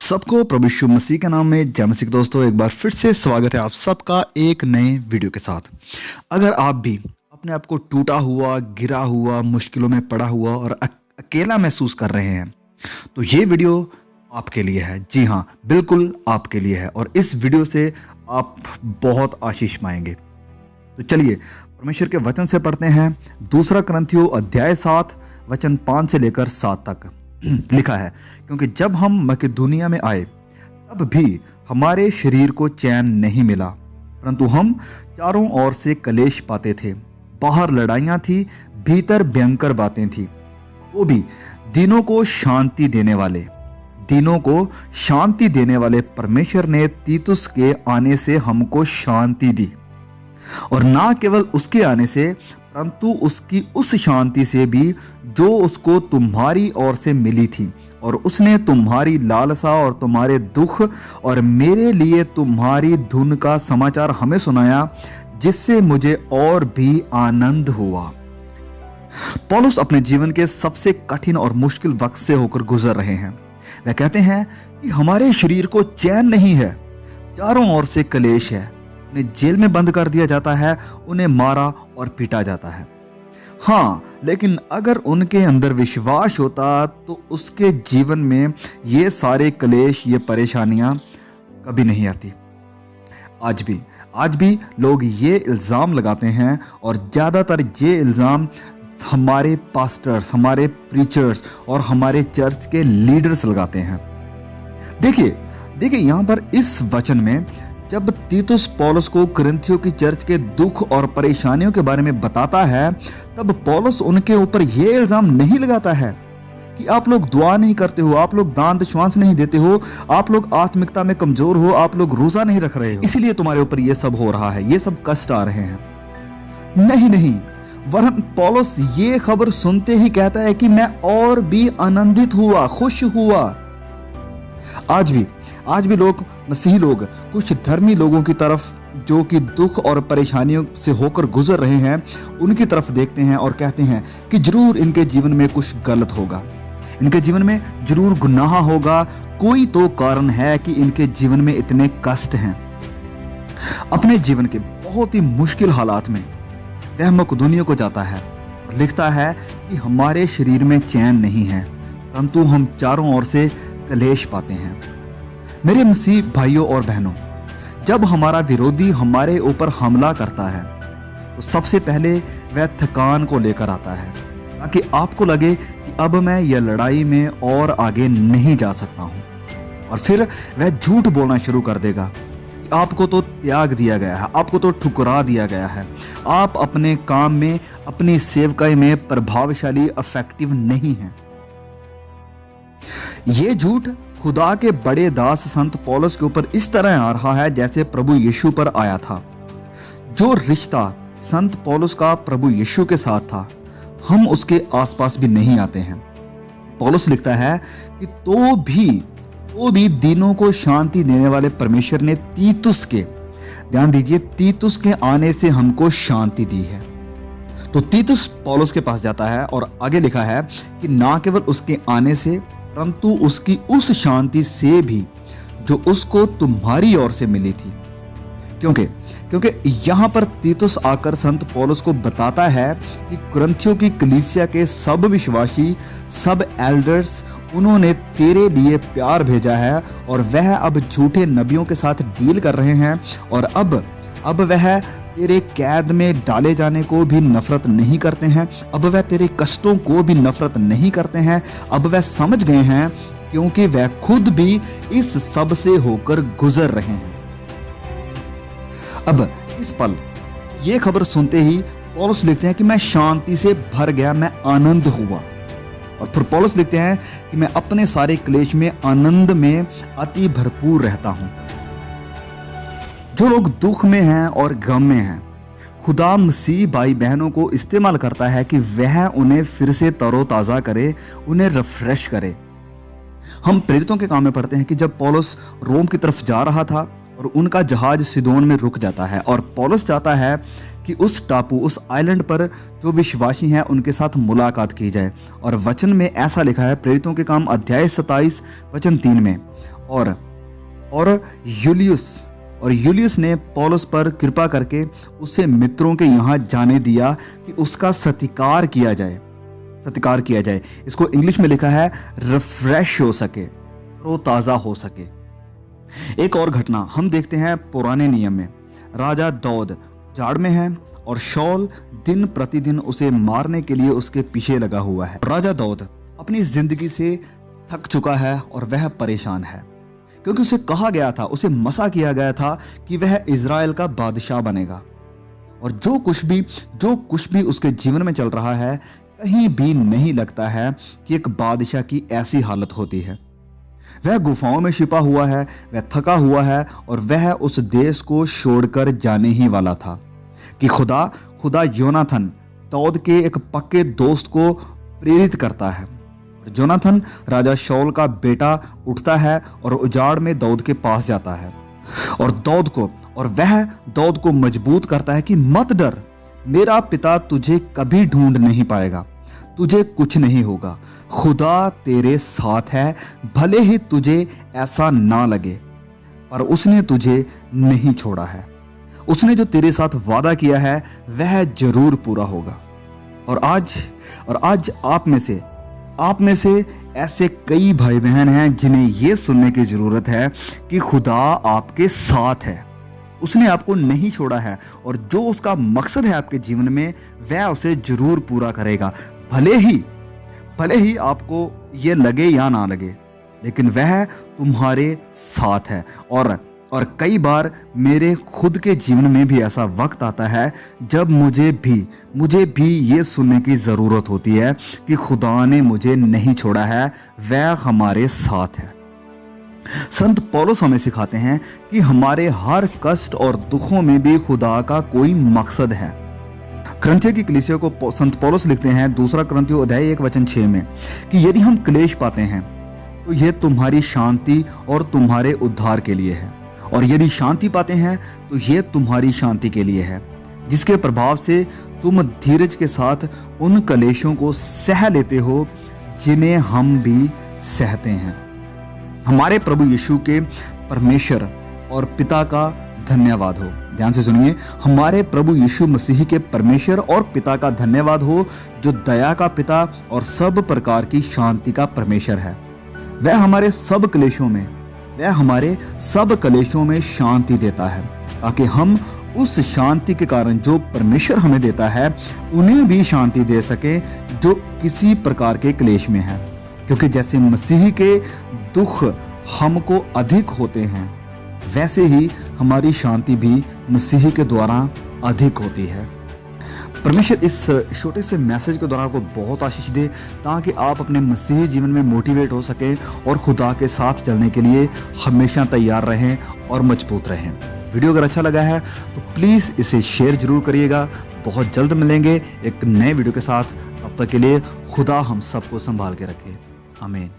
सबको प्रभु यीशु मसीह के नाम में जय मसीह। दोस्तों, एक बार फिर से स्वागत है आप सबका एक नए वीडियो के साथ। अगर आप भी अपने आप को टूटा हुआ, गिरा हुआ, मुश्किलों में पड़ा हुआ और अकेला महसूस कर रहे हैं तो ये वीडियो आपके लिए है। जी हाँ, बिल्कुल आपके लिए है और इस वीडियो से आप बहुत आशीष पाएंगे। तो चलिए परमेश्वर के वचन से पढ़ते हैं। दूसरा कुरिन्थियों अध्याय 7 वचन 5 से लेकर 7 तक लिखा है, क्योंकि जब हम मकिदुनिया में आए तब भी हमारे शरीर को चैन नहीं मिला, परंतु हम चारों ओर से कलेश पाते थे। बाहर लड़ाइयाँ थी, भीतर भयंकर बातें थी। तो भी दिनों को शांति देने वाले परमेश्वर ने तीतुस के आने से हमको शांति दी, और ना केवल उसके आने से परंतु उसकी उस शांति से भी जो उसको तुम्हारी ओर से मिली थी। और उसने तुम्हारी लालसा और तुम्हारे दुख और मेरे लिए तुम्हारी धुन का समाचार हमें सुनाया, जिससे मुझे और भी आनंद हुआ। पौलुस अपने जीवन के सबसे कठिन और मुश्किल वक्त से होकर गुजर रहे हैं। वह कहते हैं कि हमारे शरीर को चैन नहीं है, चारों ओर से कलेश है। उन्हें जेल में बंद कर दिया जाता है, उन्हें मारा और पीटा जाता है। हाँ, लेकिन अगर उनके अंदर विश्वास होता तो उसके जीवन में ये सारे कलेश, ये परेशानियां कभी नहीं आती। आज भी लोग ये इल्ज़ाम लगाते हैं और ज़्यादातर ये इल्ज़ाम हमारे पास्टर्स, हमारे प्रीचर्स और हमारे चर्च के लीडर्स लगाते हैं। देखिए यहाँ पर इस वचन में जब तीतुस पौलुस को कुरिन्थियों की चर्च के दुख और परेशानियों के बारे में बताता है, तब पौलुस उनके ऊपर यह इल्जाम नहीं लगाता है कि आप लोग दुआ नहीं करते हो, आप लोग दान दशवांश नहीं देते हो, आप लोग आत्मिकता में कमजोर हो, आप लोग रोजा नहीं रख रहे हो, इसलिए तुम्हारे ऊपर यह सब हो रहा है, ये सब कष्ट आ रहे हैं। नहीं, वरन पौलुस ये खबर सुनते ही कहता है कि मैं और भी आनंदित हुआ, खुश हुआ। आज भी लोग, मसीही लोग, कुछ धर्मी लोगों की तरफ जो कि दुख और परेशानियों से होकर गुजर रहे हैं, उनकी तरफ देखते हैं और कहते हैं कि जरूर इनके जीवन में कुछ गलत होगा, इनके जीवन में जरूर गुनाह होगा, कोई तो कारण है कि इनके जीवन में इतने कष्ट हैं। अपने जीवन के बहुत ही मुश्किल हालात में वह मकिदुनिया को जाता है और लिखता है कि हमारे शरीर में चैन नहीं है, परंतु हम चारों ओर से कलेश पाते हैं। मेरे मसीह भाइयों और बहनों, जब हमारा विरोधी हमारे ऊपर हमला करता है तो सबसे पहले वह थकान को लेकर आता है, ताकि आपको लगे कि अब मैं यह लड़ाई में और आगे नहीं जा सकता हूं। और फिर वह झूठ बोलना शुरू कर देगा, आपको तो त्याग दिया गया है, आपको तो ठुकरा दिया गया है, आप अपने काम में, अपनी सेवकाई में प्रभावशाली, इफेक्टिव नहीं हैं। ये झूठ खुदा के बड़े दास संत पौलुस के ऊपर इस तरह आ रहा है जैसे प्रभु यीशु पर आया था। जो रिश्ता संत पौलुस का प्रभु यीशु के साथ था, हम उसके आसपास भी नहीं आते हैं। पौलुस लिखता है कि तो भी दिनों को शांति देने वाले परमेश्वर ने तीतुस के आने से हमको शांति दी है। तो तीतुस पौलुस के पास जाता है और आगे लिखा है कि ना केवल उसके आने से परंतु उसकी उस शांति से भी जो उसको तुम्हारी ओर से मिली थी। क्योंकि यहाँ पर तीतुस आकर संत पौलुस को बताता है कि कुरिन्थियों की कलीसिया के सब विश्वासी, सब एल्डर्स, उन्होंने तेरे लिए प्यार भेजा है और वह अब झूठे नबियों के साथ डील कर रहे हैं, और अब वह तेरे कैद में डाले जाने को भी नफरत नहीं करते हैं, अब वह तेरे कष्टों को भी नफरत नहीं करते हैं। अब वह समझ गए हैं, क्योंकि वह खुद भी इस सब से होकर गुजर रहे हैं। अब इस पल ये खबर सुनते ही पौलुस लिखते हैं कि मैं शांति से भर गया, मैं आनंद हुआ। और फिर पौलुस लिखते हैं कि मैं अपने सारे क्लेश में आनंद में अति भरपूर रहता हूं। जो लोग दुख में हैं और गम में हैं, खुदा मसीह भाई बहनों को इस्तेमाल करता है कि वह उन्हें फिर से तरोताज़ा करे, उन्हें रिफ्रेश करे। हम प्रेरितों के काम में पढ़ते हैं कि जब पौलुस रोम की तरफ जा रहा था और उनका जहाज सिदोन में रुक जाता है, और पौलुस चाहता है कि उस टापू, उस आइलैंड पर जो विश्वासी हैं उनके साथ मुलाकात की जाए। और वचन में ऐसा लिखा है, प्रेरितों के काम अध्याय 27 वचन 3 में, और यूलियस ने पौलुस पर कृपा करके उसे मित्रों के यहाँ जाने दिया कि उसका सत्कार किया जाए। इसको इंग्लिश में लिखा है रिफ्रेश हो सके, ताज़ा हो सके। एक और घटना हम देखते हैं पुराने नियम में। राजा दाऊद जाड़ में है और शाऊल दिन प्रतिदिन उसे मारने के लिए उसके पीछे लगा हुआ है। राजा दाऊद अपनी जिंदगी से थक चुका है और वह परेशान है, क्योंकि उसे कहा गया था, उसे मसा किया गया था कि वह इज़राइल का बादशाह बनेगा। और जो कुछ भी उसके जीवन में चल रहा है, कहीं भी नहीं लगता है कि एक बादशाह की ऐसी हालत होती है। वह गुफाओं में छिपा हुआ है, वह थका हुआ है और वह उस देश को छोड़कर जाने ही वाला था कि खुदा योनाथन दाऊद के एक पक्के दोस्त को प्रेरित करता है। जोनाथन राजा शाऊल का बेटा उठता है और उजाड़ में दाऊद के पास जाता है और वह दाऊद को मजबूत करता है कि मत डर, मेरा पिता तुझे कभी ढूंढ नहीं पाएगा, तुझे कुछ नहीं होगा, खुदा तेरे साथ है, भले ही तुझे ऐसा ना लगे, पर उसने तुझे नहीं छोड़ा है। उसने जो तेरे साथ वादा किया है वह जरूर पूरा होगा। और आज आप में से ऐसे कई भाई बहन हैं जिन्हें यह सुनने की जरूरत है कि खुदा आपके साथ है, उसने आपको नहीं छोड़ा है और जो उसका मकसद है आपके जीवन में वह उसे जरूर पूरा करेगा। भले ही आपको ये लगे या ना लगे, लेकिन वह तुम्हारे साथ है। और कई बार मेरे खुद के जीवन में भी ऐसा वक्त आता है जब मुझे भी ये सुनने की ज़रूरत होती है कि खुदा ने मुझे नहीं छोड़ा है, वह हमारे साथ है। संत पौलुस हमें सिखाते हैं कि हमारे हर कष्ट और दुखों में भी खुदा का कोई मकसद है। करंथियों की कलीसिया को संत पौलुस लिखते हैं 2 करंथियों अध्याय 1:6 में कि यदि हम क्लेश पाते हैं तो यह तुम्हारी शांति और तुम्हारे उद्धार के लिए है, और यदि शांति पाते हैं तो यह तुम्हारी शांति के लिए है, जिसके प्रभाव से तुम धीरज के साथ उन क्लेशों को सह लेते हो जिन्हें हम भी सहते हैं। हमारे प्रभु यीशु के परमेश्वर और पिता का धन्यवाद हो। ध्यान से सुनिए, हमारे प्रभु यीशु मसीह के परमेश्वर और पिता का धन्यवाद हो, जो दया का पिता और सब प्रकार की शांति का परमेश्वर है। वह हमारे सब क्लेशों में शांति देता है, ताकि हम उस शांति के कारण जो परमेश्वर हमें देता है उन्हें भी शांति दे सके जो किसी प्रकार के क्लेश में है। क्योंकि जैसे मसीह के दुख हमको अधिक होते हैं, वैसे ही हमारी शांति भी मसीह के द्वारा अधिक होती है। परमेश्वर इस छोटे से मैसेज के द्वारा आपको बहुत आशीष दे, ताकि आप अपने मसीही जीवन में मोटिवेट हो सके और खुदा के साथ चलने के लिए हमेशा तैयार रहें और मजबूत रहें। वीडियो अगर अच्छा लगा है तो प्लीज़ इसे शेयर जरूर करिएगा। बहुत जल्द मिलेंगे एक नए वीडियो के साथ। तब तक के लिए खुदा हम सबको संभाल के रखे। आमीन।